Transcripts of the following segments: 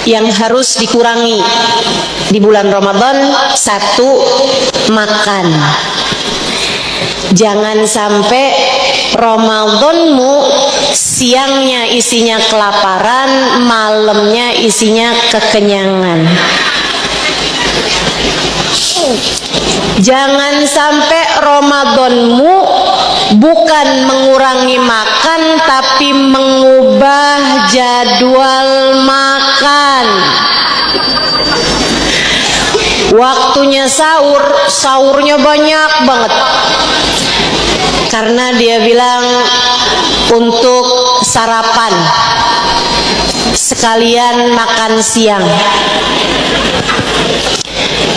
yang harus dikurangi di bulan Ramadan. Satu, makan. Jangan sampai Ramadanmu siangnya isinya kelaparan, malamnya isinya kekenyangan. Jangan sampai Ramadanmu bukan mengurangi makan tapi mengubah jadwal makan. Waktunya sahur, sahurnya banyak banget. Karena dia bilang untuk sarapan sekalian makan siang.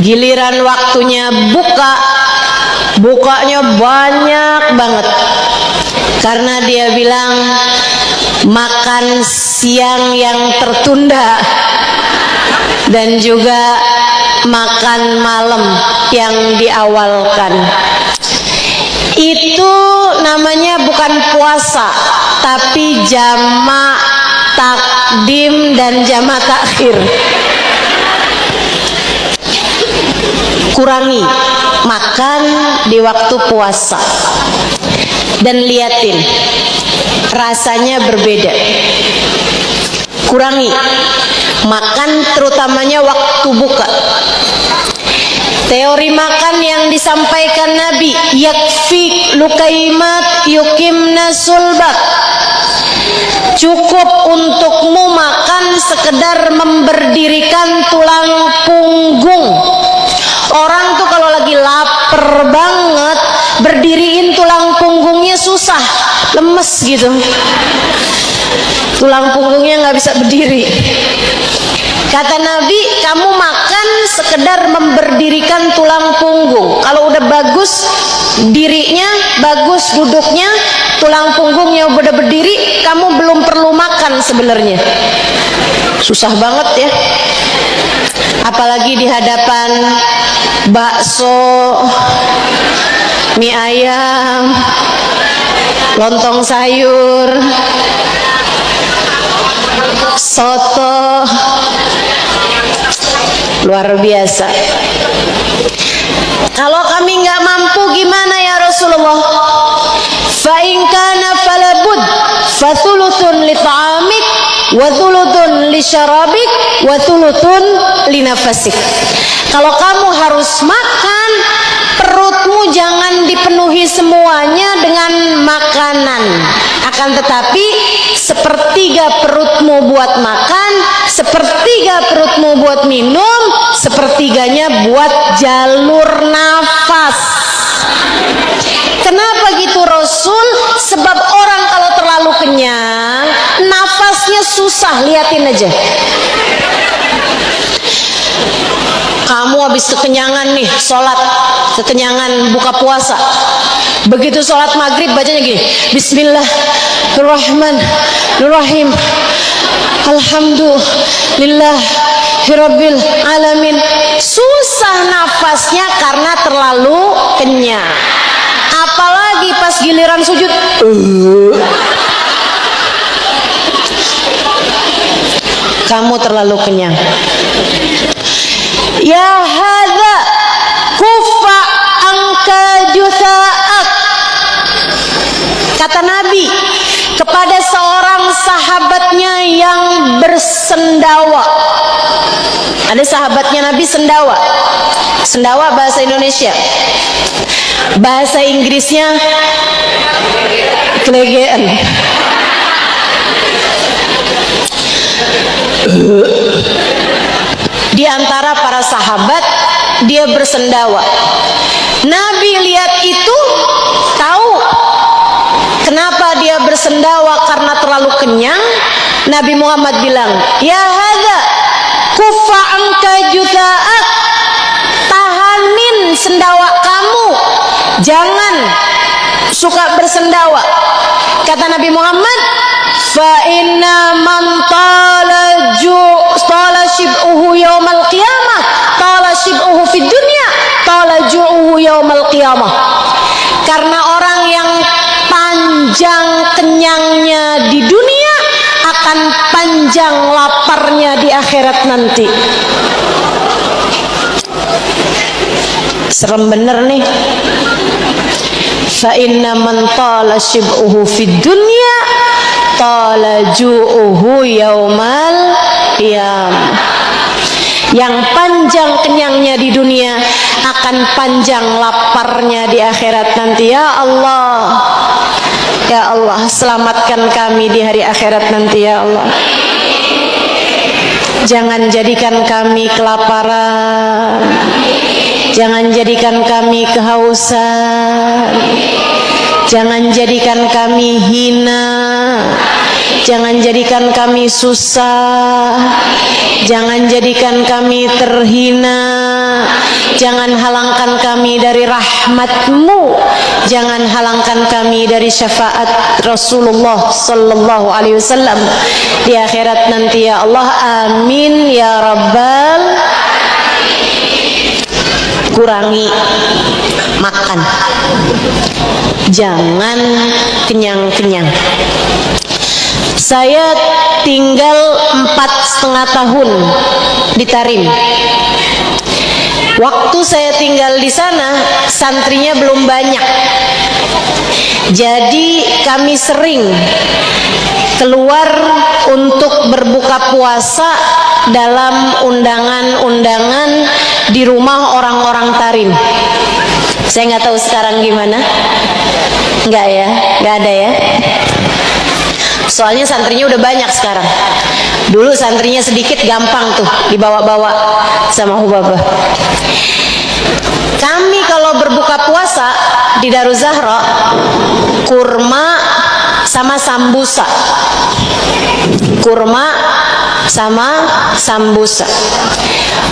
Giliran waktunya buka, bukanya banyak banget. Karena dia bilang makan siang yang tertunda dan juga makan malam yang diawalkan. Itu namanya bukan puasa, tapi jamak takdim dan jamak takhir. Kurangi makan di waktu puasa dan liatin rasanya berbeda. Kurangi makan terutamanya waktu buka. Teori makan yang disampaikan Nabi, yakfik lukaimat yukimna sulbak. Cukup untukmu makan sekedar memberdirikan tulang punggung. Orang tuh kalau lagi lapar banget, berdiriin tulang punggungnya susah, lemes gitu. Tulang punggungnya nggak bisa berdiri. Kata Nabi, kamu makan sekedar memberdirikan tulang punggung. Kalau udah bagus dirinya, bagus duduknya, tulang punggungnya udah berdiri, kamu belum perlu makan sebenarnya. Susah banget ya. Apalagi di hadapan bakso, mie ayam, lontong sayur, soto, luar biasa. Kalau kami nggak mampu gimana ya Rasulullah? Fa in kana falabud fa thuluthun li ta'amik wa thuluthun li syarabik wa thuluthun li nafasik. Kalau kamu harus makan, perutmu jangan dipenuhi semuanya dengan makanan. Akan tetapi sepertiga perutmu buat makan, sepertiga perutmu buat minum, sepertiganya buat jalur nafas. Kenapa gitu Rasul? Sebab orang kalau terlalu kenyang, nafasnya susah. Liatin aja. Kamu habis kekenyangan nih, sholat, kekenyangan buka puasa. Begitu sholat maghrib bacanya gini, Bismillahirrahmanirrahim, Alhamdulillahirabbil alamin. Susah nafasnya karena terlalu kenyang. Apalagi pas giliran sujud, kamu terlalu kenyang. Ya hadza kufa angka jusaak. Kata Nabi kepada seorang sahabatnya yang bersendawa. Ada sahabatnya Nabi sendawa. Sendawa bahasa Indonesia. Bahasa Inggrisnya kelegean. Di antara para sahabat dia bersendawa. Nabi lihat itu, tahu kenapa dia bersendawa, karena terlalu kenyang. Nabi Muhammad bilang, ya hadza kufa anka juzaak, tahanin sendawa kamu, jangan suka bersendawa. Kata Nabi Muhammad, fa inna man tala shib'uhu yaumal qiyamah tala shib'uhu fid dunya tala ju'uhu yaumal qiyamah. Karena orang yang panjang kenyangnya di dunia akan panjang panjang laparnya di akhirat nanti. Serem bener nih. Fa inna man tala shib'uhu fid dunya tala ju'uhu yaumal qiyamah. Yang panjang kenyangnya di dunia akan panjang laparnya di akhirat nanti. Ya Allah, ya Allah, selamatkan kami di hari akhirat nanti ya Allah. Jangan jadikan kami kelaparan, jangan jadikan kami kehausan, jangan jadikan kami hina, jangan jadikan kami susah, jangan jadikan kami terhina, jangan halangkan kami dari rahmat-Mu, jangan halangkan kami dari syafaat Rasulullah sallallahu alaihi wasallam di akhirat nanti ya Allah. Amin ya rabbal. Kurangi makan, jangan kenyang-kenyang. Saya tinggal 4,5 tahun di Tarim. Waktu saya tinggal di sana, santrinya belum banyak. Jadi kami sering keluar untuk berbuka puasa dalam undangan-undangan di rumah orang-orang Tarim. Saya nggak tahu sekarang gimana. Nggak ya, nggak ada ya. Soalnya santrinya udah banyak sekarang. Dulu santrinya sedikit, gampang tuh dibawa-bawa sama Hubabah. Kami kalau berbuka puasa di Daruz Zahra, kurma sama sambusa. Kurma sama sambusa.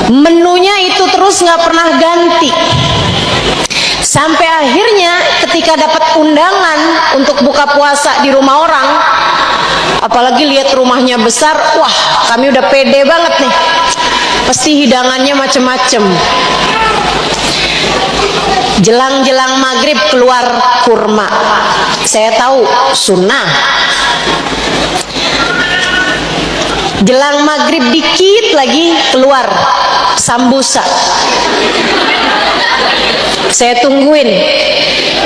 Menunya itu terus nggak pernah ganti. Sampai akhirnya ketika dapat undangan untuk buka puasa di rumah orang, apalagi lihat rumahnya besar, wah kami udah pede banget nih, pasti hidangannya macem-macem. Jelang-jelang maghrib keluar kurma, saya tahu sunnah. Jelang maghrib dikit lagi keluar sambusa. Saya tungguin,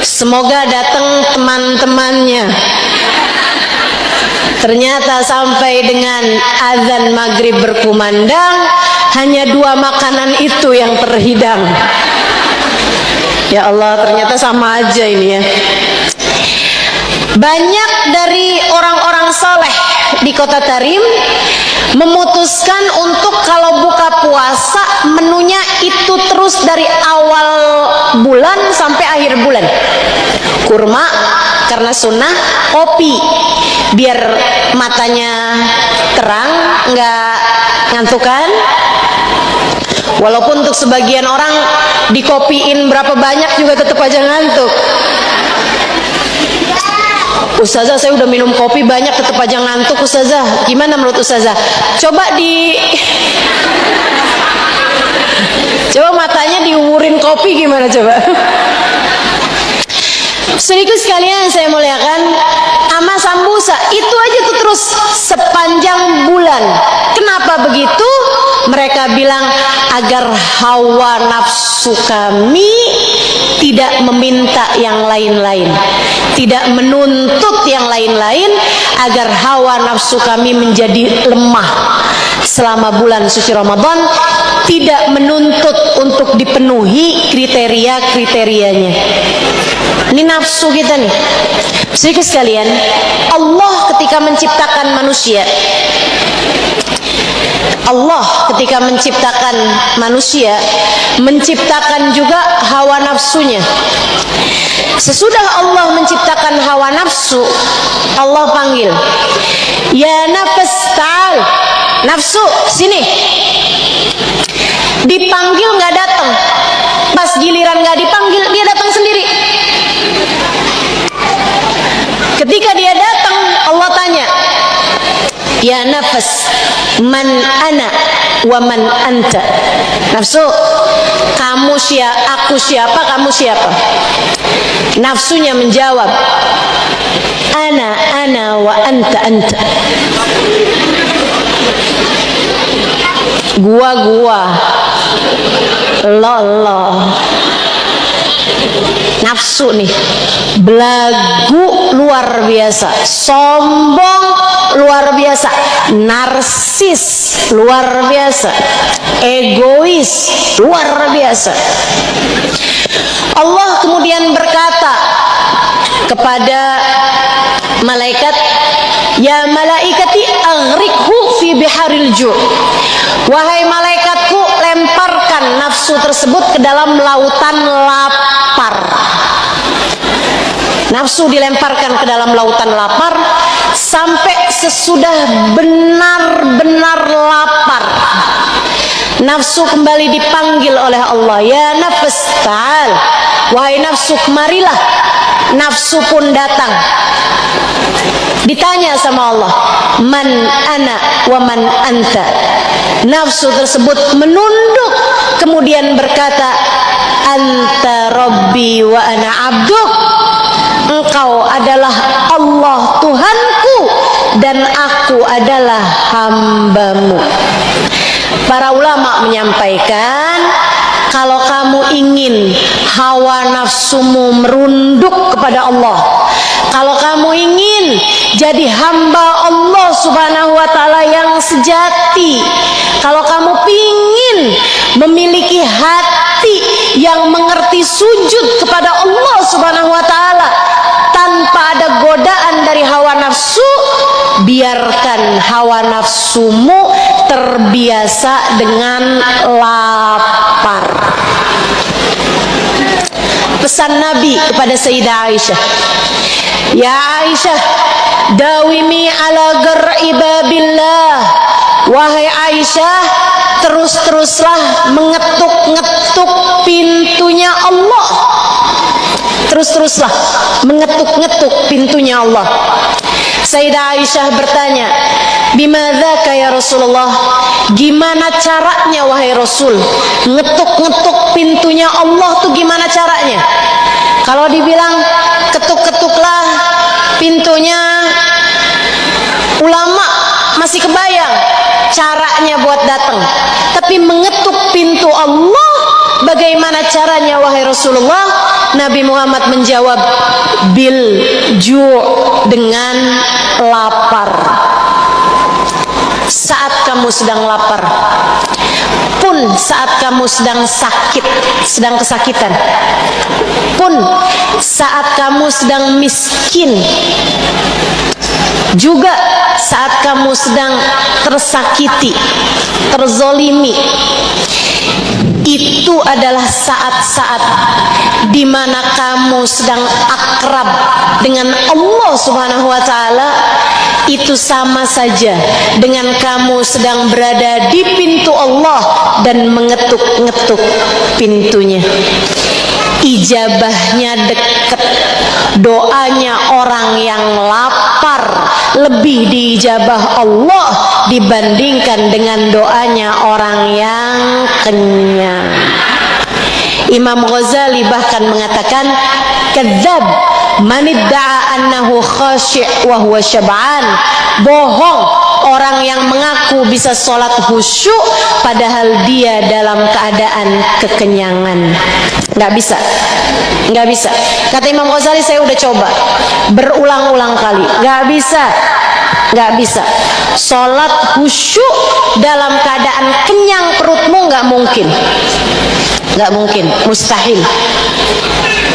semoga datang teman-temannya. Ternyata sampai dengan azan maghrib berkumandang, hanya 2 makanan itu yang terhidang. Ya Allah, ternyata sama aja ini ya. Banyak dari orang-orang saleh di kota Tarim memutuskan untuk kalau buka puasa menunya itu terus dari awal bulan sampai akhir bulan. Kurma karena sunnah, kopi biar matanya terang, nggak ngantukan. Walaupun untuk sebagian orang dikopiin berapa banyak juga tetap aja ngantuk. Ustazah, saya udah minum kopi banyak tetap aja ngantuk Ustazah. Gimana menurut Ustazah? Coba matanya diumurin kopi gimana coba? Sedikit sekalian saya muliakan, ama sambusa itu aja tuh terus sepanjang bulan. Kenapa begitu? Mereka bilang agar hawa nafsu kami tidak meminta yang lain-lain, tidak menuntut yang lain-lain, agar hawa nafsu kami menjadi lemah selama bulan suci Ramadan, tidak menuntut untuk dipenuhi kriteria-kriterianya. Ini nafsu kita nih. Sedikit sekalian, Allah ketika menciptakan manusia, menciptakan juga hawa nafsunya. Sesudah Allah menciptakan hawa nafsu, Allah panggil, ya nafas ta'al, nafsu sini. Dipanggil nggak datang, pas giliran nggak dipanggil dia datang sendiri. Ketika dia datang, Allah tanya, ya nafas, man ana wa man anta. Nafsu, kamu siapa, aku siapa, kamu siapa? Nafsunya menjawab, ana wa anta. Gua lo nafsu nih, belagu luar biasa, sombong luar biasa, narsis luar biasa, egois luar biasa. Allah kemudian berkata kepada malaikat, ya malaikati aghrikhu fi biharil ju'. Wahai malaikatku, lemparkan nafsu tersebut ke dalam lautan lapar. Nafsu dilemparkan ke dalam lautan lapar sampai sesudah benar-benar lapar. Nafsu kembali dipanggil oleh Allah, ya nafs ta'al, wahai nafsu kemarilah. Nafsu pun datang. Ditanya sama Allah, man ana wa man anta. Nafsu tersebut menunduk kemudian berkata, anta rabbi wa ana abduk. Engkau adalah Allah Tuhanku dan aku adalah hambamu. Para ulama menyampaikan, kalau kamu ingin hawa nafsumu merunduk kepada Allah, kalau kamu ingin jadi hamba Allah subhanahu wa ta'ala yang sejati, kalau kamu ingin memiliki hati yang mengerti sujud kepada Allah subhanahu wa ta'ala tanpa ada godaan dari hawa nafsu, biarkan hawa nafsumu terbiasa dengan lapar. Pesan Nabi kepada Sayyidah Aisyah, ya Aisyah, dawimi ala gar'i babillah. Wahai Aisyah, terus-teruslah mengetuk-ngetuk pintunya Allah. Terus-teruslah mengetuk-ngetuk pintunya Allah. Sayyidah Aisyah bertanya, bimadzaka ya Rasulullah, gimana caranya wahai Rasul? Ngetuk-ngetuk pintunya Allah tuh gimana caranya? Kalau dibilang ketuk-ketuklah pintunya, ulama masih kebayang caranya buat datang. Tapi mengetuk pintu Allah, bagaimana caranya wahai Rasulullah? Nabi Muhammad menjawab, bil ju', dengan lapar. Saat kamu sedang lapar, pun saat kamu sedang sakit, sedang kesakitan, pun saat kamu sedang miskin, juga saat kamu sedang tersakiti, terzolimi, itu adalah saat-saat di mana kamu sedang akrab dengan Allah Subhanahu wa taala. Itu sama saja dengan kamu sedang berada di pintu Allah dan mengetuk-ngetuk pintunya. Ijabahnya dekat, doanya orang yang lapar lebih diijabah Allah dibandingkan dengan doanya orang yang kenyang. Imam Ghazali bahkan mengatakan, kadzab man idda'a annahu khashi' wa huwa syab'an. Bohong orang yang mengaku bisa sholat khusyuk padahal dia dalam keadaan kekenyangan. Nggak bisa, nggak bisa. Kata Imam Ghazali, saya udah coba berulang-ulang kali, nggak bisa, nggak bisa. Sholat khusyuk dalam keadaan kenyang perutmu nggak mungkin, nggak mungkin, mustahil.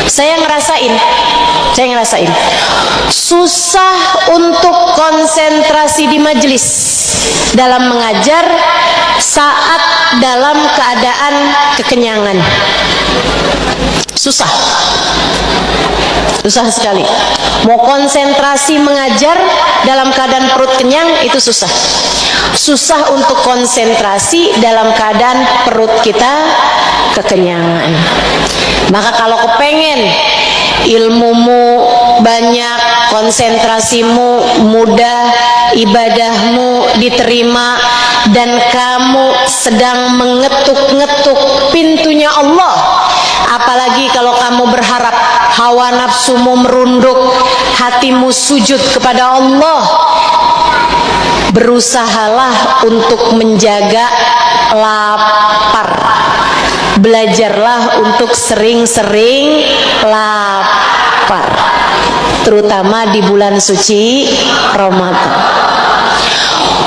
Saya ngerasain susah untuk konsentrasi di majelis dalam mengajar saat dalam keadaan kekenyangan. Susah sekali. Mau konsentrasi mengajar dalam keadaan perut kenyang itu susah. Susah untuk konsentrasi dalam keadaan perut kita kekenyangan. Maka kalau kepengen ilmumu banyak, konsentrasimu mudah, ibadahmu diterima, dan kamu sedang mengetuk-ngetuk pintunya Allah, apalagi kalau kamu berharap hawa nafsumu merunduk, hatimu sujud kepada Allah, berusahalah untuk menjaga lapar. Belajarlah untuk sering-sering lapar, terutama di bulan suci Ramadan.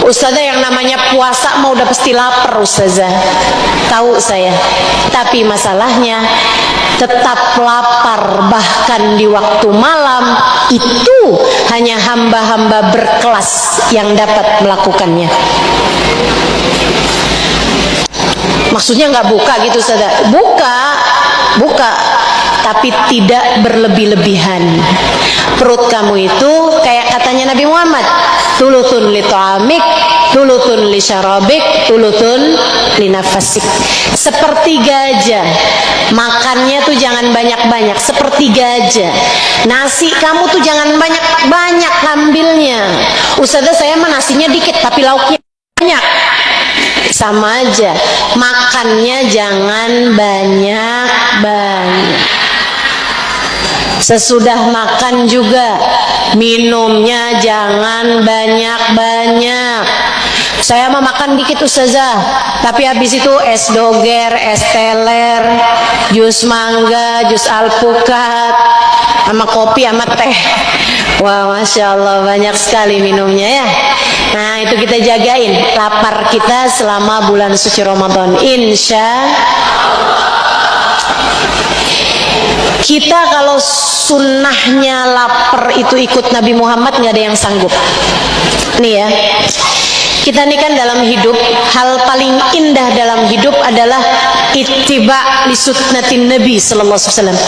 Ustazah, yang namanya puasa mau udah pasti lapar Ustazah. Tahu saya. Tapi masalahnya tetap lapar bahkan di waktu malam itu hanya hamba-hamba berkelas yang dapat melakukannya. Maksudnya nggak buka gitu Ustazah. Buka, tapi tidak berlebih-lebihan. Perut kamu itu kayak katanya Nabi Muhammad, tulutun li ta'amik, tulutun li syarabik, tulutun li nafasik. Sepertiga aja. Makannya tuh jangan banyak-banyak, sepertiga aja. Nasi kamu tuh jangan banyak-banyak ngambilnya. Ustazah, saya mah nasinya dikit tapi lauknya banyak. Sama aja, makannya jangan banyak-banyak. Sesudah makan juga minumnya jangan banyak-banyak. Saya mah makan dikit Ustazah, tapi habis itu es doger, es teler, jus mangga, jus alpukat, sama kopi sama teh. Wah, Masya Allah, banyak sekali minumnya ya. Nah, itu kita jagain lapar kita selama bulan suci Ramadan. Insya kita kalau sunnahnya lapar itu ikut Nabi Muhammad, nggak ada yang sanggup. Nih ya, kita nih kan dalam hidup, hal paling indah dalam hidup adalah ittiba li sunnatin Nabi sallallahu alaihi wasallam,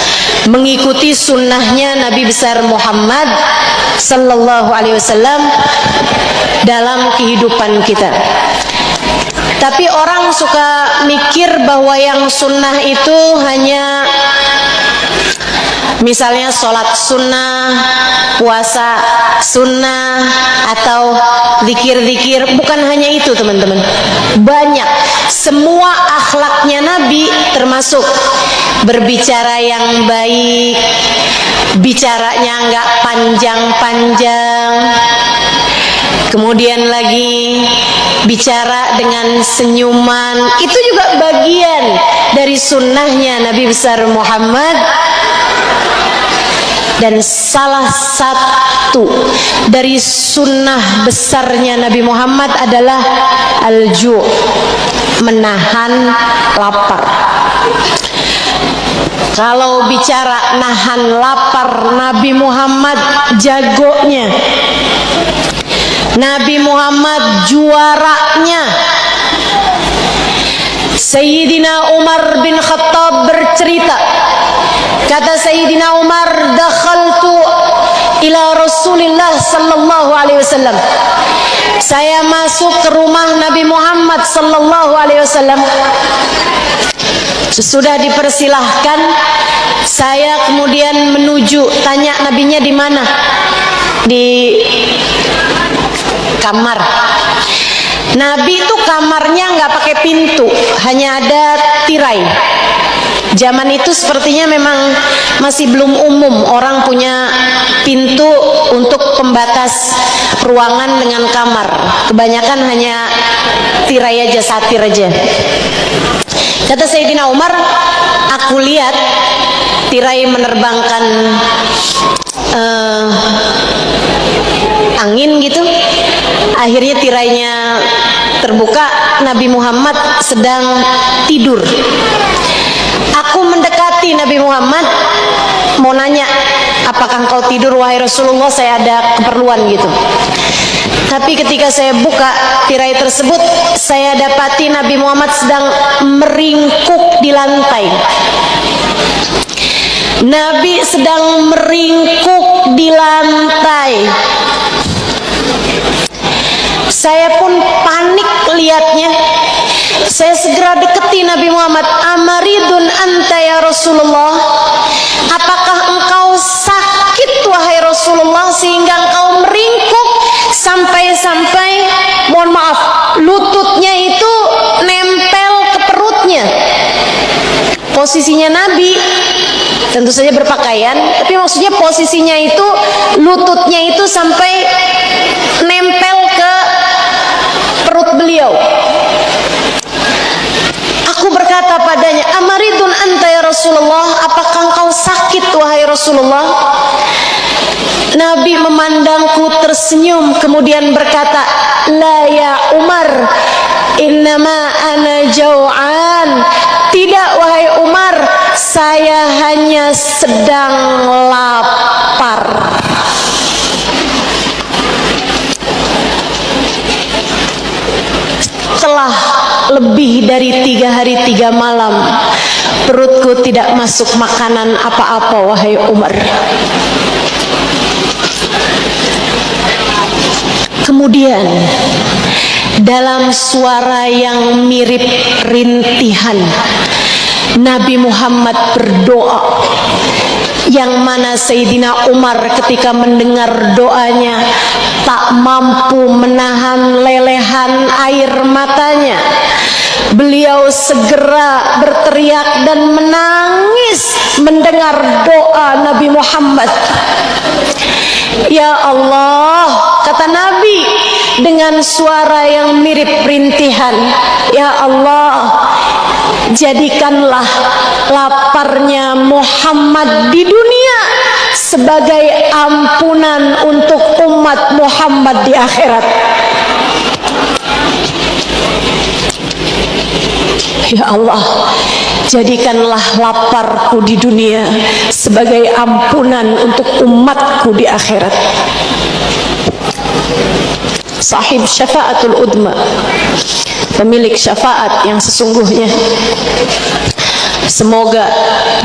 mengikuti sunnahnya Nabi besar Muhammad sallallahu alaihi wasallam dalam kehidupan kita. Tapi orang suka mikir bahwa yang sunnah itu hanya misalnya sholat sunnah, puasa sunnah, atau zikir-zikir. Bukan hanya itu teman-teman, banyak. Semua akhlaknya Nabi, termasuk berbicara yang baik, bicaranya nggak panjang-panjang, kemudian lagi bicara dengan senyuman. Itu juga bagian dari sunnahnya Nabi besar Muhammad. Dan salah satu dari sunnah besarnya Nabi Muhammad adalah al-ju', menahan lapar. Kalau bicara nahan lapar, Nabi Muhammad jagonya. Nabi Muhammad juaranya. Sayyidina Umar bin Khattab bercerita, kata Sayyidina Umar, dakhaltu ila Rasulillah sallallahu alaihi wasallam. Saya masuk ke rumah Nabi Muhammad sallallahu alaihi wasallam. Sesudah dipersilahkan, saya kemudian menuju, tanya nabinya di mana? Di kamar. Nabi itu kamarnya nggak pakai pintu, hanya ada tirai. Zaman itu sepertinya memang masih belum umum orang punya pintu untuk pembatas ruangan dengan kamar. Kebanyakan hanya tirai aja, satir aja. Kata Sayyidina Umar, aku lihat tirai menerbangkan angin gitu. Akhirnya tirainya terbuka, Nabi Muhammad sedang tidur. Aku mendekati Nabi Muhammad, mau nanya, apakah engkau tidur wahai Rasulullah, saya ada keperluan gitu. Tapi ketika saya buka tirai tersebut, saya dapati Nabi Muhammad sedang meringkuk di lantai. Nabi sedang meringkuk di lantai. Saya pun panik lihatnya. Saya segera deketi Nabi Muhammad. Amaridun anta ya Rasulullah? Apakah engkau sakit wahai Rasulullah sehingga engkau meringkuk sampai-sampai, mohon maaf, lututnya itu nempel ke perutnya? Posisinya Nabi tentu saja berpakaian, tapi maksudnya posisinya itu lututnya itu sampai nempel ke beliau. Aku berkata padanya, amaridun anta ya Rasulullah, apakah engkau sakit wahai Rasulullah? Nabi memandangku tersenyum kemudian berkata, la ya Umar, innama ana jau'an. Tidak wahai Umar, saya hanya sedang lapar. Setelah lebih dari 3 hari 3 malam, perutku tidak masuk makanan apa-apa wahai Umar. Kemudian dalam suara yang mirip rintihan, Nabi Muhammad berdoa, yang mana Sayyidina Umar ketika mendengar doanya tak mampu menahan lelehan air matanya. Beliau segera berteriak dan menangis mendengar doa Nabi Muhammad. Ya Allah, kata Nabi dengan suara yang mirip rintihan, ya Allah, jadikanlah laparnya Muhammad di dunia sebagai ampunan untuk umat Muhammad di akhirat. Ya Allah, jadikanlah laparku di dunia sebagai ampunan untuk umatku di akhirat. Sahib syafaatul udma, pemilik syafaat yang sesungguhnya. Semoga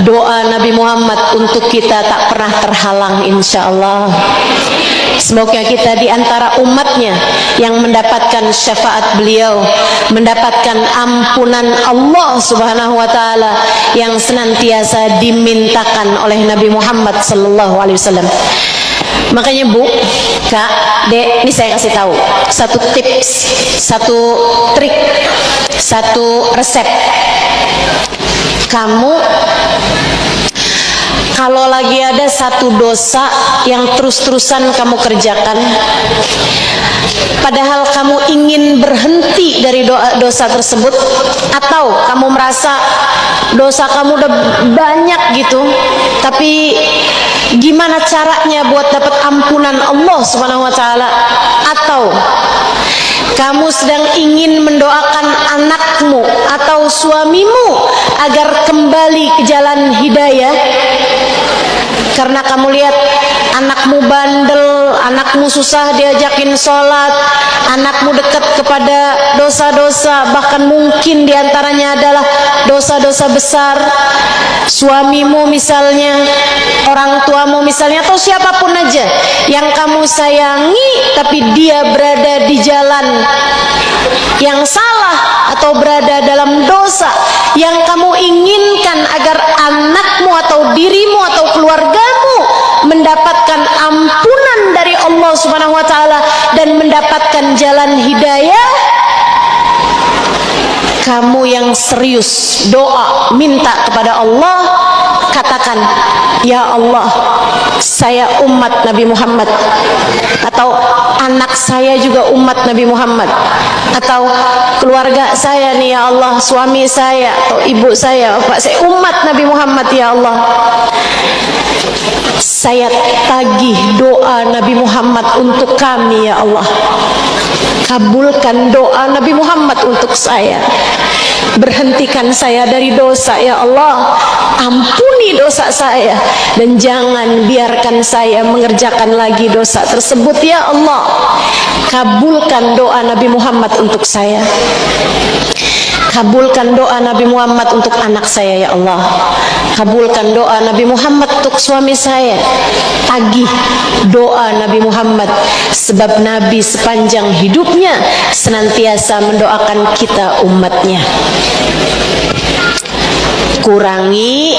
doa Nabi Muhammad untuk kita tak pernah terhalang insyaallah. Semoga kita di antara umatnya yang mendapatkan syafaat beliau, mendapatkan ampunan Allah Subhanahu wa taala yang senantiasa dimintakan oleh Nabi Muhammad sallallahu alaihi wasallam. Makanya Bu, Kak, Dek, ini saya kasih tahu satu tips, satu trik, satu resep. Kamu kalau lagi ada satu dosa yang terus-terusan kamu kerjakan, padahal kamu ingin berhenti dari dosa tersebut, atau kamu merasa dosa kamu udah banyak gitu, tapi gimana caranya buat dapat ampunan Allah Subhanahu wa taala, atau kamu sedang ingin mendoakan anakmu atau suamimu agar kembali ke jalan hidayah, karena kamu lihat anakmu bandel, anakmu susah diajakin sholat, anakmu dekat kepada dosa-dosa, bahkan mungkin diantaranya adalah dosa-dosa besar. Suamimu misalnya, orang tuamu misalnya, atau siapapun aja yang kamu sayangi, tapi dia berada di jalan yang salah atau berada dalam dosa, yang kamu inginkan agar anakmu atau dirimu atau keluargamu mendapatkan ampunan dari Allah Subhanahu wa taala dan mendapatkan jalan hidayah. Kamu yang serius doa minta kepada Allah, katakan, ya Allah, saya umat Nabi Muhammad, atau anak saya juga umat Nabi Muhammad, atau keluarga saya nih ya Allah, suami saya atau ibu saya, bapak saya umat Nabi Muhammad ya Allah. Saya tagih doa Nabi Muhammad untuk kami ya Allah. Kabulkan doa Nabi Muhammad untuk saya. Berhentikan saya dari dosa ya Allah. Ampuni dosa saya dan jangan biarkan saya mengerjakan lagi dosa tersebut ya Allah. Kabulkan doa Nabi Muhammad untuk saya. Kabulkan doa Nabi Muhammad untuk anak saya ya Allah. Kabulkan doa Nabi Muhammad untuk suami saya. Tagih doa Nabi Muhammad, sebab Nabi sepanjang hidupnya senantiasa mendoakan kita umatnya. Kurangi.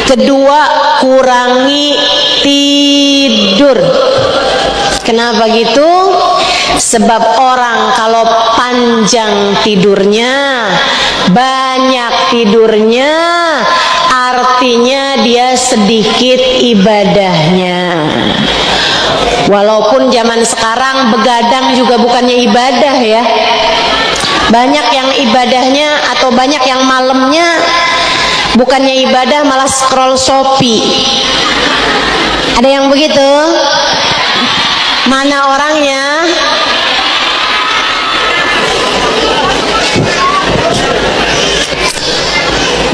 Kedua, kurangi tidur. Kenapa gitu? Sebab orang kalau panjang tidurnya, banyak tidurnya, artinya dia sedikit ibadahnya. Walaupun zaman sekarang begadang juga bukannya ibadah ya. Banyak yang ibadahnya atau banyak yang malamnya bukannya ibadah malah scroll Shopee. Ada yang begitu? Mana orangnya?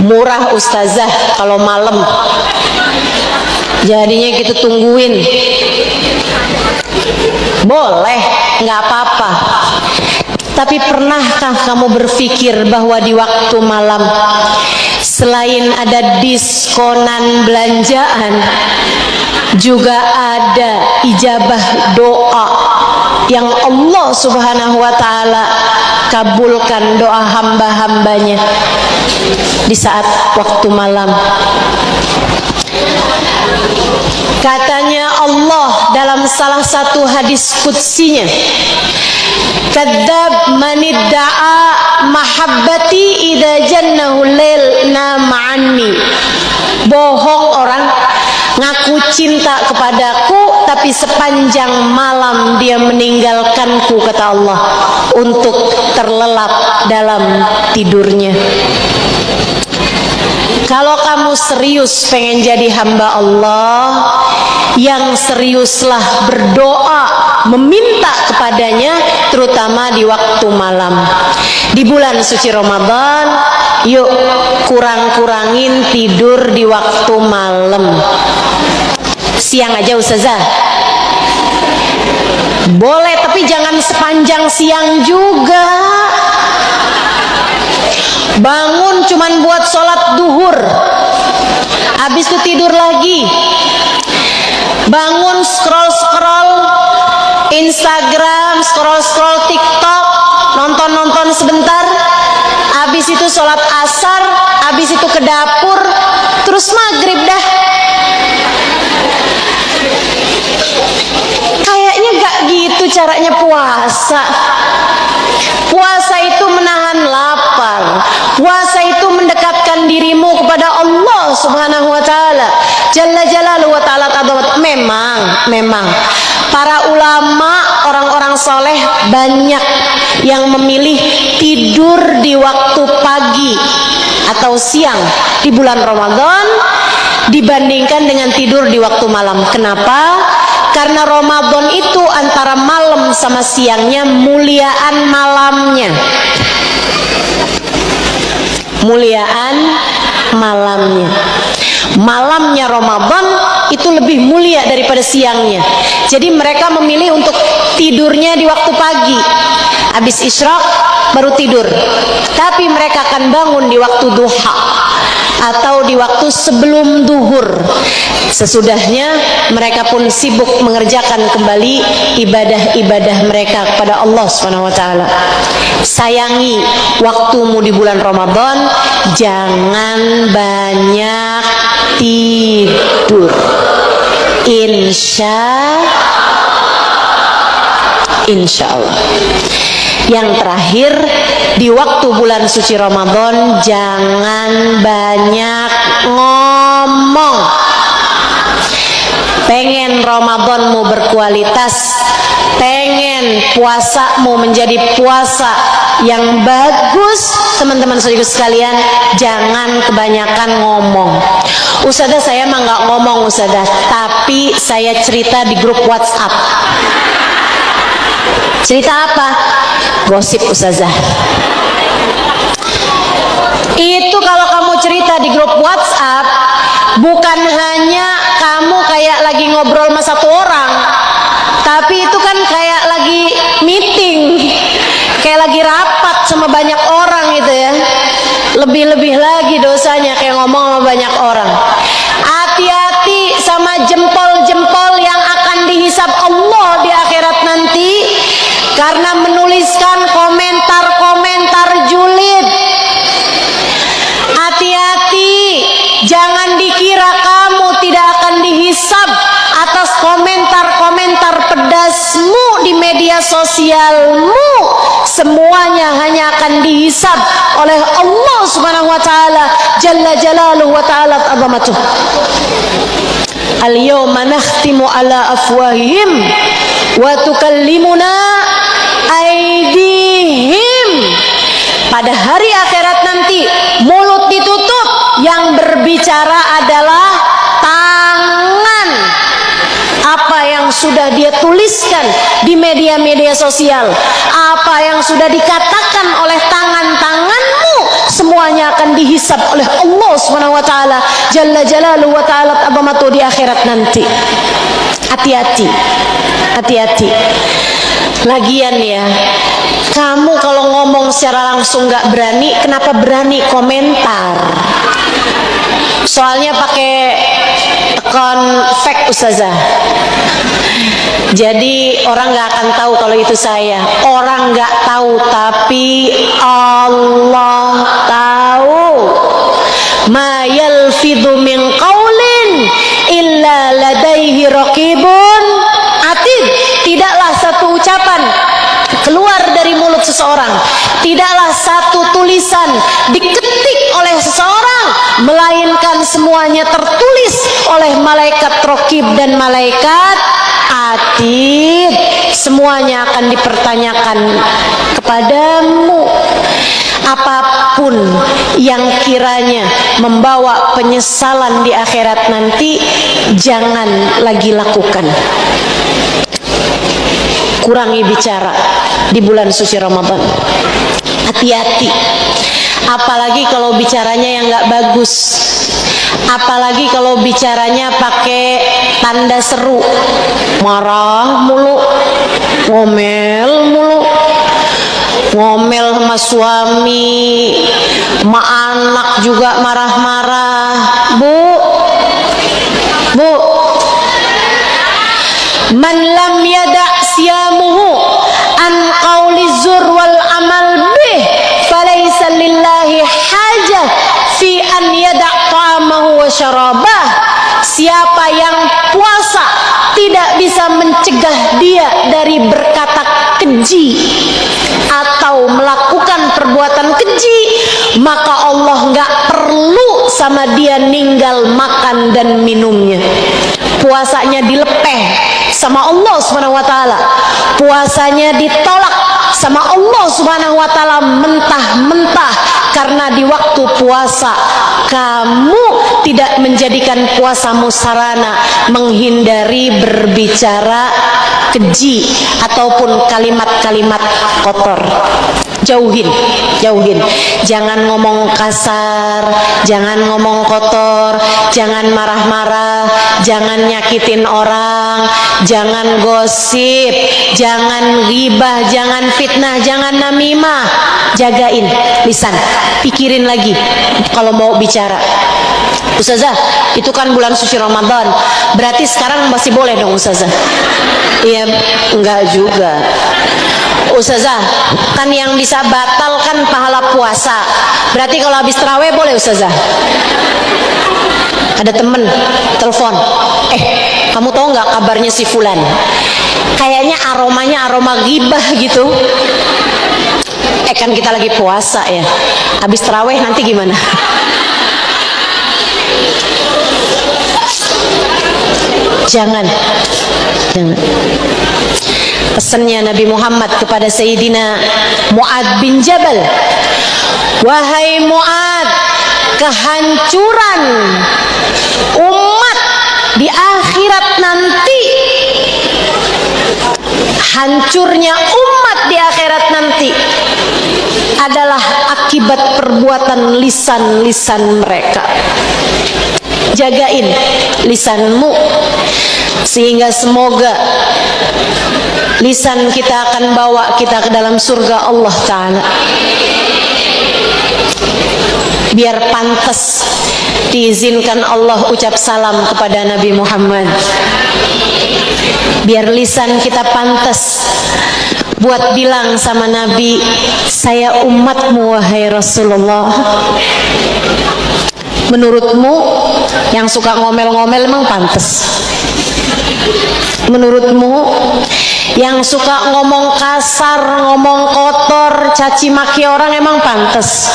Murah ustazah kalau malam. Jadinya gitu tungguin. Boleh, nggak apa-apa. Tapi pernahkah kamu berpikir bahwa di waktu malam selain ada diskonan belanjaan, juga ada ijabah doa yang Allah Subhanahu wa ta'ala kabulkan doa hamba-hambanya di saat waktu malam. Katanya Allah dalam salah satu hadis qudsinya, kadzab manidda'a mahabbati idza jannahu lail nama'anni. Bohong orang ngaku cinta kepadaku tapi sepanjang malam dia meninggalkanku, kata Allah, untuk terlelap dalam tidurnya. Kalau kamu serius pengen jadi hamba Allah, yang seriuslah berdoa, meminta kepadanya, terutama di waktu malam. Di bulan suci Ramadan, yuk kurang-kurangin tidur di waktu malam. Siang aja ustazah boleh, tapi jangan sepanjang siang juga. Bangun cuman buat sholat duhur, habis itu tidur lagi. Bangun scroll Instagram, scroll TikTok, nonton sebentar, habis itu sholat asar, habis itu ke dapur, terus maghrib dah. Kayaknya gak gitu caranya puasa. Puasa itu menahan lapar. Puasa itu mendekatkan dirimu kepada Allah Subhanahu wa ta'ala Jalla Jalaluhu wa ta'ala. Memang para ulama, orang-orang soleh banyak yang memilih tidur di waktu pagi atau siang di bulan Ramadan dibandingkan dengan tidur di waktu malam. Kenapa? Karena Ramadan itu antara malam sama siangnya muliaan malamnya. Muliaan malamnya. Malamnya Ramadan itu lebih mulia daripada siangnya. Jadi mereka memilih untuk tidurnya di waktu pagi. Habis isyraq baru tidur. Tapi mereka akan bangun di waktu duha atau di waktu sebelum duhur. Sesudahnya mereka pun sibuk mengerjakan kembali ibadah-ibadah mereka kepada Allah Subhanahu wa ta'ala. Sayangi waktumu di bulan Ramadan, jangan banyak tidur. Insya Allah. Yang terakhir, di waktu bulan suci Ramadan jangan banyak ngomong. Pengen Ramadanmu berkualitas, pengen puasamu menjadi puasa yang bagus, teman-teman saudara sekalian, jangan kebanyakan ngomong. Ustazah, saya mah nggak ngomong ustazah, tapi saya cerita di grup WhatsApp. Cerita apa? Gosip ustazah. Itu kalau kamu cerita di grup WhatsApp, bukan hanya kamu kayak lagi ngobrol sama satu orang, tapi itu kan kayak lagi meeting, kayak lagi rapat sama banyak orang gitu ya. Lebih-lebih lagi dosanya kayak ngomong sama banyak orang. Hati-hati sama jempol-jempol yang akan dihisab Allah di akhirat nanti, karena menuliskan komentar-komentar julid. Hati-hati, jangan dikira kamu tidak akan dihisab atas komentar-komentar pedasmu di media sosialmu. Semuanya hanya akan dihisab oleh Allah Subhanahu wa ta'ala Jalla Jalaluhu wa ta'ala azamatuh. Al-yawma nakhtimu ala afwahihim wa tukallimuna aydihim. Pada hari akhirat nanti mulut ditutup, yang berbicara adalah tangan. Apa yang sudah dia tuliskan di media-media sosial, apa yang sudah dikatakan oleh tangan-tanganmu, semuanya akan dihisab oleh Allah Subhanahu wa taala jalla jalaluhu wa ta'ala abamatu di akhirat nanti. Hati-hati. Hati-hati. Lagian ya, kamu kalau ngomong secara langsung nggak berani, kenapa berani komentar? Soalnya pakai akun fake ustazah. Jadi orang nggak akan tahu kalau itu saya. Orang nggak tahu, tapi Allah tahu. Ma yalfidhu min qaulin illa ladaihi raqibun atid. Tidaklah satu ucapan keluar dari mulut seseorang, tidaklah satu tulisan diketik oleh seseorang, melainkan semuanya tertulis oleh malaikat raqib dan malaikat atid. Semuanya akan dipertanyakan kepadamu. Apapun yang kiranya membawa penyesalan di akhirat nanti, jangan lagi lakukan. Kurangi bicara di bulan suci Ramadan. Hati-hati. Apalagi kalau bicaranya yang nggak bagus. Apalagi kalau bicaranya pakai tanda seru, marah mulu, ngomel mulu, ngomel sama suami, sama anak juga marah-marah. Bu, man lam yada' siyamuhu an qawli zur wal amal bih falaysa lillahi hajah fi an yada' ta'amahu wa syarabah. Siapa yang puasa tidak bisa mencegah dia dari berkata keji atau melakukan perbuatan keji, maka Allah nggak perlu sama dia ninggal makan dan minumnya. Puasanya dilepeh sama Allah Subhanahu wa taala. Puasanya ditolak sama Allah Subhanahu wa taala mentah-mentah, karena di waktu puasa kamu tidak menjadikan puasamu sarana menghindari berbicara keji ataupun kalimat-kalimat kotor. Jauhin. Jangan ngomong kasar, jangan ngomong kotor, jangan marah-marah, jangan nyakitin orang, jangan gosip, jangan ghibah, jangan fitnah, jangan namimah. Jagain lisan. Pikirin lagi kalau mau bicara. Ustazah, itu kan bulan suci Ramadan, berarti sekarang masih boleh dong Ustazah? Iya, enggak juga Ustazah, kan yang bisa batalkan pahala puasa, berarti kalau habis tarawih boleh Ustazah? Ada temen telepon, kamu tahu nggak kabarnya si fulan? Kayaknya aromanya aroma ghibah gitu. Kan kita lagi puasa ya, habis tarawih nanti gimana? Jangan. Pesannya Nabi Muhammad kepada Sayyidina Mu'ad bin Jabal, wahai Mu'ad, kehancuran umat di akhirat nanti, hancurnya umat di akhirat nanti adalah akibat perbuatan lisan-lisan mereka. Jagain lisanmu, sehingga semoga lisan kita akan bawa kita ke dalam surga Allah Ta'ala. Biar pantas diizinkan Allah ucap salam kepada Nabi Muhammad. Biar lisan kita pantas buat bilang sama Nabi, saya umatmu wahai Rasulullah. Menurutmu yang suka ngomel-ngomel emang pantas? Menurutmu yang suka ngomong kasar, ngomong kotor, caci maki orang emang pantas?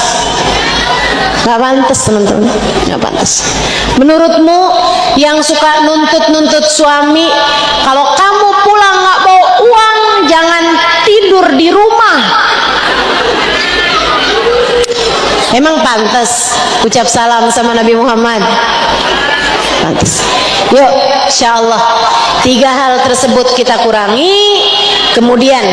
Nggak pantas teman-teman, nggak pantas. Menurutmu yang suka nuntut suami, kalau kamu pulang nggak bawa uang, jangan tidur di rumah. Emang pantas ucap salam sama Nabi Muhammad? Pantas. Yuk, insyaallah 3 hal tersebut kita kurangi, kemudian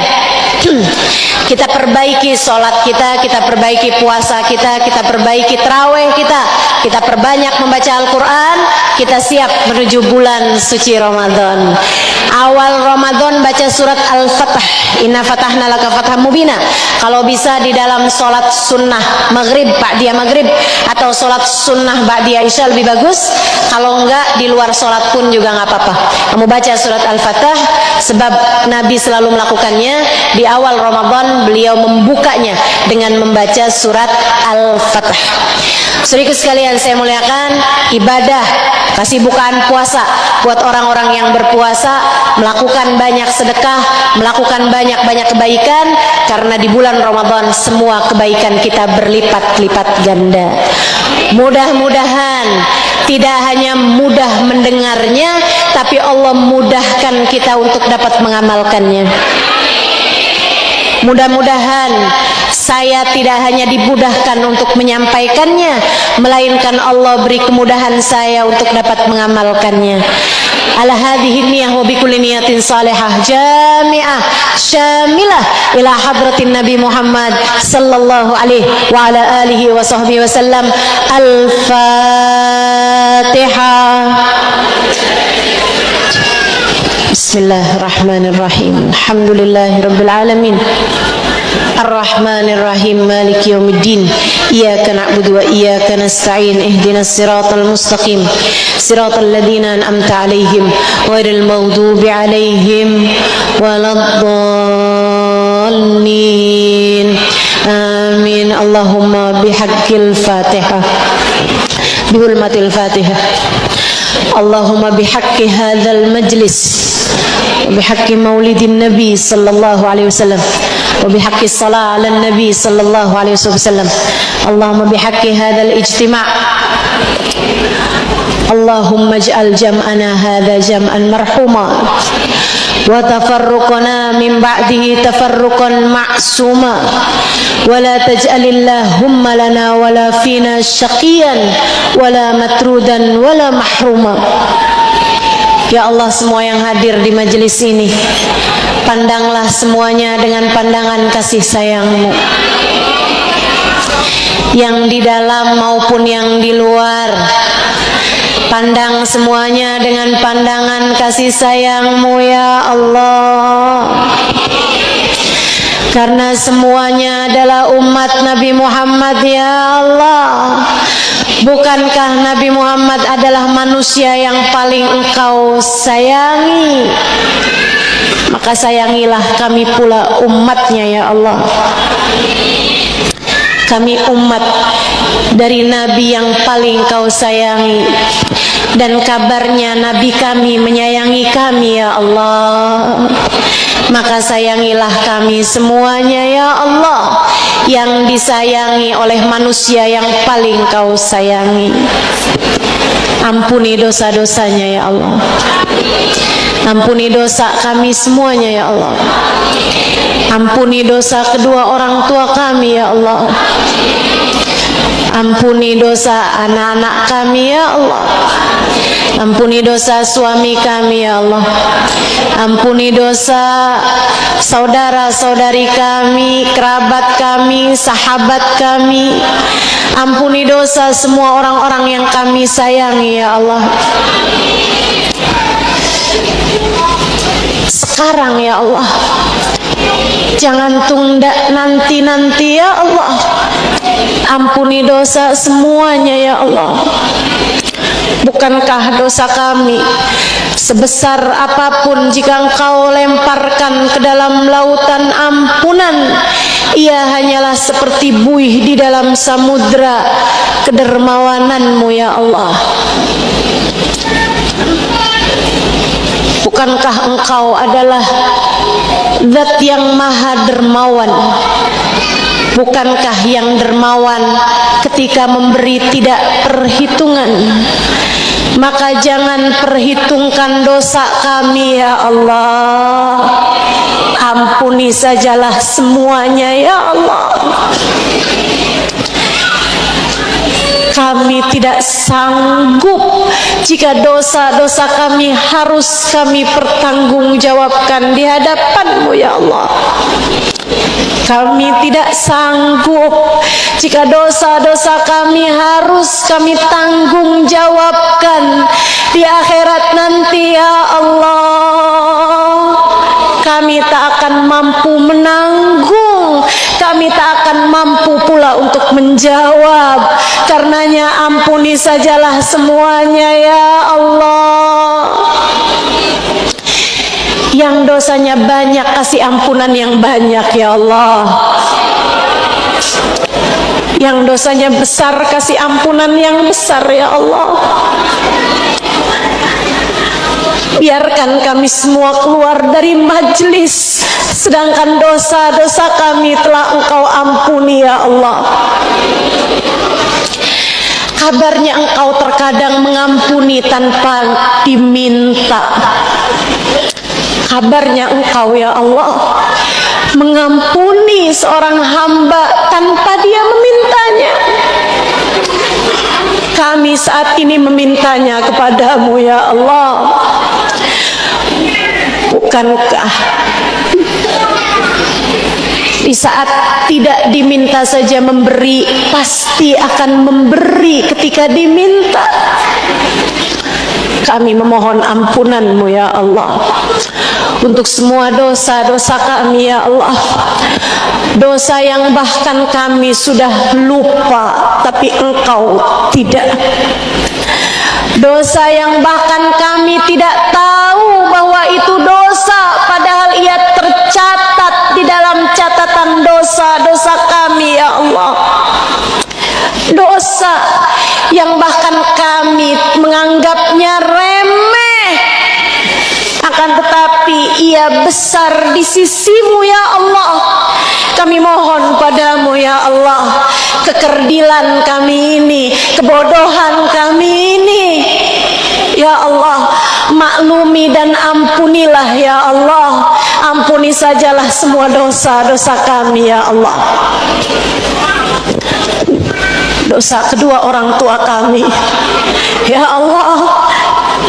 kita perbaiki sholat kita perbaiki puasa kita perbaiki tarawih kita perbanyak membaca Al-Quran, kita siap menuju bulan suci Ramadan. Awal Ramadan baca surat Al-Fatah, inna fatahna laka fatham mubina. Kalau bisa di dalam sholat sunnah maghrib, ba'diyah maghrib, atau sholat sunnah ba'diyah isya lebih bagus. Kalau enggak di luar sholat pun juga nggak apa-apa, kamu baca surat Al-Fatah, sebab Nabi selalu melakukannya di awal Ramadan. Beliau membukanya dengan membaca surat Al-Fatah. Saudaraku sekalian saya muliakan, ibadah kasih bukaan puasa buat orang-orang yang berpuasa, melakukan banyak sedekah, melakukan banyak-banyak kebaikan, karena di bulan Ramadan semua kebaikan kita berlipat-lipat ganda. Mudah-mudahan tidak hanya mudah mendengarnya, tapi Allah mudahkan kita untuk dapat mengamalkannya. Mudah-mudahan saya tidak hanya dimudahkan untuk menyampaikannya, melainkan Allah beri kemudahan saya untuk dapat mengamalkannya. Ala hadhihi niyah wa bikulli niyatin salihah jami'ah syamilah ila hadratin Nabi Muhammad sallallahu alaihi wa ala alihi wa sahbihi wasallam. Al-Fatihah. Bismillahirrahmanirrahim. Alhamdulillahirabbil alamin. Ar-Rahmanir-Rahim. Maliki yaumiddin. Iyyaka na'budu wa iyyaka nasta'in. Ihdinas siratal mustaqim. Siratal ladzina an'amta 'alaihim ghairil maghdubi 'alaihim waladdallin. Amin. Allahumma bihaqqil Fatihah. Bihurmatil Fatihah. Allahumma bihaqqi hadzal majlis wa bihaqqi maulidin nabi sallallahu alaihi wasallam wa bihaqqi shalah 'alan nabi sallallahu alaihi wasallam. Allahumma bihaqqi hadzal ijtima'. Allahumma ij'al jam'ana hadza jam'an marhuma wa tafarruqana min ba'dihi tafarruqan ma'suma wa la taj'alillahumma lana wa la fina syaqiyan wa la matrudan wa la mahruma. Ya Allah, semua yang hadir di majelis ini, pandanglah semuanya dengan pandangan kasih sayang-Mu, yang di dalam maupun yang di luar. Pandang semuanya dengan pandangan kasih sayang-Mu ya Allah, karena semuanya adalah umat Nabi Muhammad ya Allah. Bukankah Nabi Muhammad adalah manusia yang paling Engkau sayangi? Maka sayangilah kami pula umatnya ya Allah. Kami umat dari Nabi yang paling Kau sayangi, dan kabarnya Nabi kami menyayangi kami ya Allah. Maka sayangilah kami semuanya ya Allah, yang disayangi oleh manusia yang paling Kau sayangi. Ampuni dosa-dosanya ya Allah. Ampuni dosa kami semuanya ya Allah. Ampuni dosa kedua orang tua kami ya Allah. Ampuni dosa anak-anak kami ya Allah. Ampuni dosa suami kami ya Allah. Ampuni dosa saudara-saudari kami, kerabat kami, sahabat kami. Ampuni dosa semua orang-orang yang kami sayangi ya Allah. Sekarang ya Allah, jangan tunda nanti-nanti ya Allah. Ampuni dosa semuanya ya Allah. Bukankah dosa kami sebesar apapun, jika Engkau lemparkan ke dalam lautan ampunan, ia hanyalah seperti buih di dalam samudra kedermawanan-Mu ya Allah. Bukankah Engkau adalah Zat yang maha dermawan, Bukankah yang dermawan ketika memberi tidak perhitungan? Maka jangan perhitungkan dosa kami ya Allah. Ampuni sajalah semuanya ya Allah. Kami tidak sanggup jika dosa-dosa kami harus kami pertanggungjawabkan di hadapan-Mu ya Allah. Kami tidak sanggup jika dosa-dosa kami harus kami tanggung jawabkan di akhirat nanti ya Allah. Kami tak akan mampu menanggung, kami tak akan mampu pula untuk menjawab. Karenanya ampuni sajalah semuanya ya Allah. Yang dosanya banyak, kasih ampunan yang banyak ya Allah. Yang dosanya besar, kasih ampunan yang besar ya Allah. Biarkan kami semua keluar dari majelis, sedangkan dosa-dosa kami telah Engkau ampuni ya Allah. Kabarnya Engkau terkadang mengampuni tanpa diminta. Kabarnya Engkau ya Allah mengampuni seorang hamba tanpa dia memintanya. Kami saat ini memintanya kepadamu ya Allah. Bukankah di saat tidak diminta saja memberi, pasti akan memberi ketika diminta? Kami memohon ampunan-Mu ya Allah untuk semua dosa-dosa kami ya Allah. Dosa yang bahkan kami sudah lupa tapi Engkau tidak. Dosa yang bahkan kami tidak tahu bahwa itu dosa, padahal ia tercatat di dalam catatan dosa-dosa kami ya Allah. Dosa yang bahkan kami menganggapnya remeh, akan tetapi ia besar di sisi-Mu ya Allah. Kami mohon padamu ya Allah, kekerdilan kami ini, kebodohan kami ini ya Allah, maklumi dan ampunilah ya Allah. Ampuni sajalah semua dosa-dosa kami ya Allah. Dosa kedua orang tua kami ya Allah,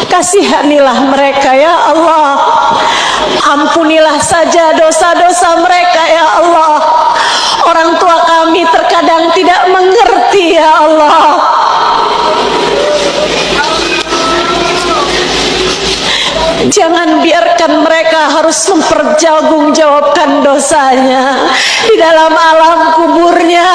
kasihanilah mereka ya Allah. Ampunilah saja dosa-dosa mereka ya Allah. Orang tua kami terkadang tidak mengerti ya Allah. Jangan biarkan mereka harus mempertanggungjawabkan dosanya di dalam alam kuburnya,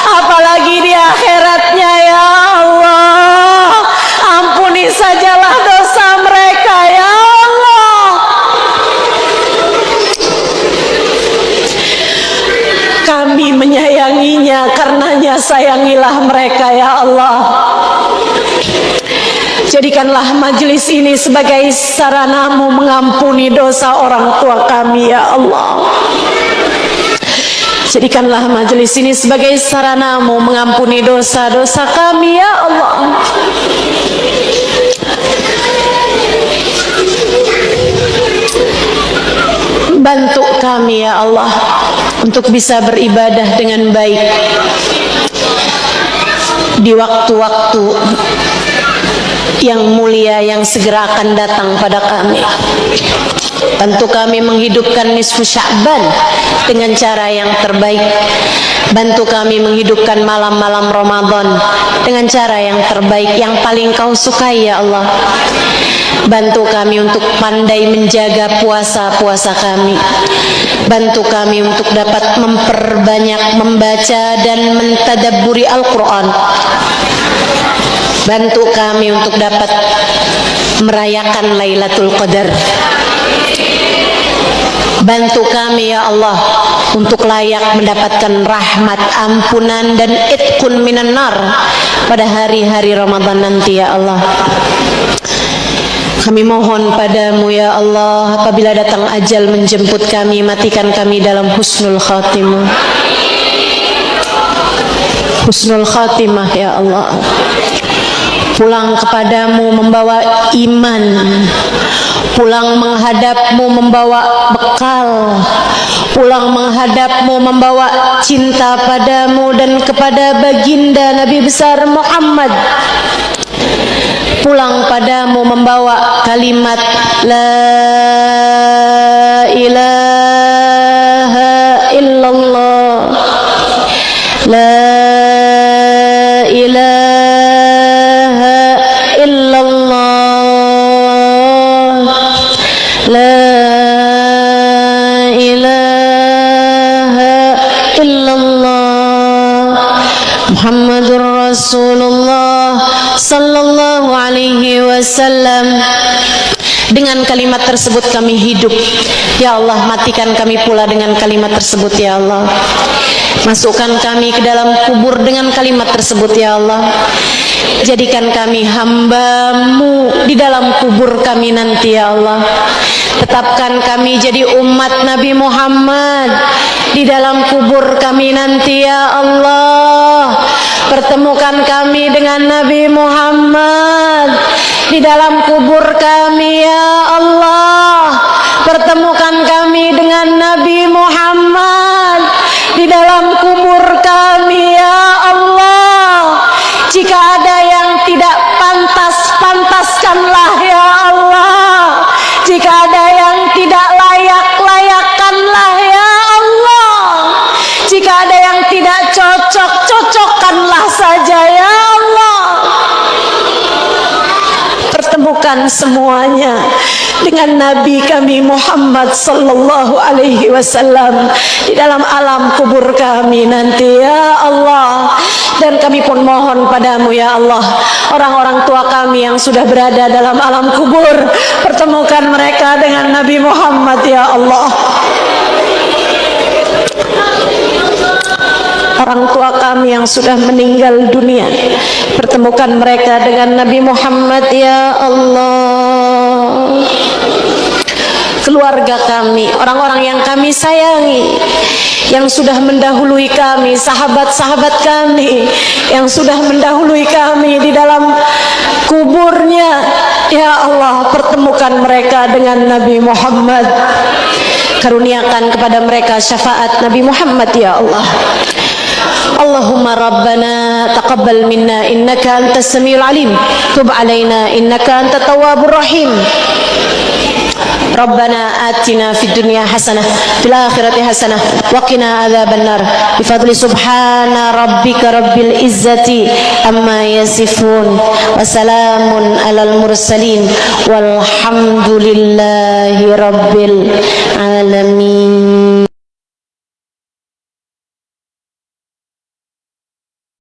apalagi di akhiratnya ya Allah. Ampuni sajalah dosa mereka ya Allah. Kami menyayanginya, karenanya sayangilah mereka ya Allah. Jadikanlah majelis ini sebagai sarana-Mu mengampuni dosa orang tua kami ya Allah. Jadikanlah majelis ini sebagai sarana-Mu mengampuni dosa-dosa kami ya Allah. Bantu kami ya Allah untuk bisa beribadah dengan baik di waktu-waktu yang mulia yang segera akan datang pada kami. Bantu kami menghidupkan nisfu Sya'ban dengan cara yang terbaik. Bantu kami menghidupkan malam-malam Ramadan dengan cara yang terbaik, yang paling Kau sukai ya Allah. Bantu kami untuk pandai menjaga puasa-puasa kami. Bantu kami untuk dapat memperbanyak membaca dan mentadabburi Al-Quran. Bantu kami untuk dapat merayakan Lailatul Qadar. Bantu kami ya Allah untuk layak mendapatkan rahmat, ampunan dan itqun minan nar pada hari-hari Ramadan nanti ya Allah. Kami mohon padamu ya Allah, apabila datang ajal menjemput kami, matikan kami dalam husnul khatimah. husnul khatimah ya Allah. Pulang kepadamu membawa iman, pulang menghadapmu membawa bekal, pulang menghadapmu membawa cinta padamu dan kepada baginda Nabi besar Muhammad. Pulang padamu membawa kalimat la ilaha illallah, la ilaha illallah, la ilaha illallah, Muhammadur Rasulullah sallallahu alaihi wasallam. Dengan kalimat tersebut kami hidup. Ya Allah, matikan kami pula dengan kalimat tersebut ya Allah. Masukkan kami ke dalam kubur dengan kalimat tersebut ya Allah. Jadikan kami hamba-Mu di dalam kubur kami nanti ya Allah. Tetapkan kami jadi umat Nabi Muhammad di dalam kubur kami nanti ya Allah. Pertemukan kami dengan Nabi Muhammad di dalam kubur kami ya Allah. Pertemukan kami dengan Nabi Muhammad di dalam kubur kami ya Allah. Jika ada yang tidak pantas, pantaskanlah ya Allah. Jika ada yang tidak layak, layakkanlah ya Allah. Jika ada yang tidak cocok, cocokkanlah saja ya Allah. Pertemukan semuanya dengan Nabi kami Muhammad sallallahu alaihi wasallam di dalam alam kubur kami nanti ya Allah. Dan kami pun mohon padamu ya Allah, orang-orang tua kami yang sudah berada dalam alam kubur, pertemukan mereka dengan Nabi Muhammad ya Allah. Orang tua kami yang sudah meninggal dunia, pertemukan mereka dengan Nabi Muhammad ya Allah. Keluarga kami, orang-orang yang kami sayangi, yang sudah mendahului kami, sahabat-sahabat kami yang sudah mendahului kami di dalam kuburnya ya Allah, pertemukan mereka dengan Nabi Muhammad. Karuniakan kepada mereka syafaat Nabi Muhammad ya Allah. Allahumma rabbana taqabbal minna innaka antas samiul alim, tub alaina innaka antat tawwabur rahim. Rabbana atina fid dunya hasanah fil akhirati hasanah wa qina adzabannar bi fadli subhana rabbika rabbil izzati amma yasifun wa salamun alal mursalin walhamdulillahi rabbil alamin.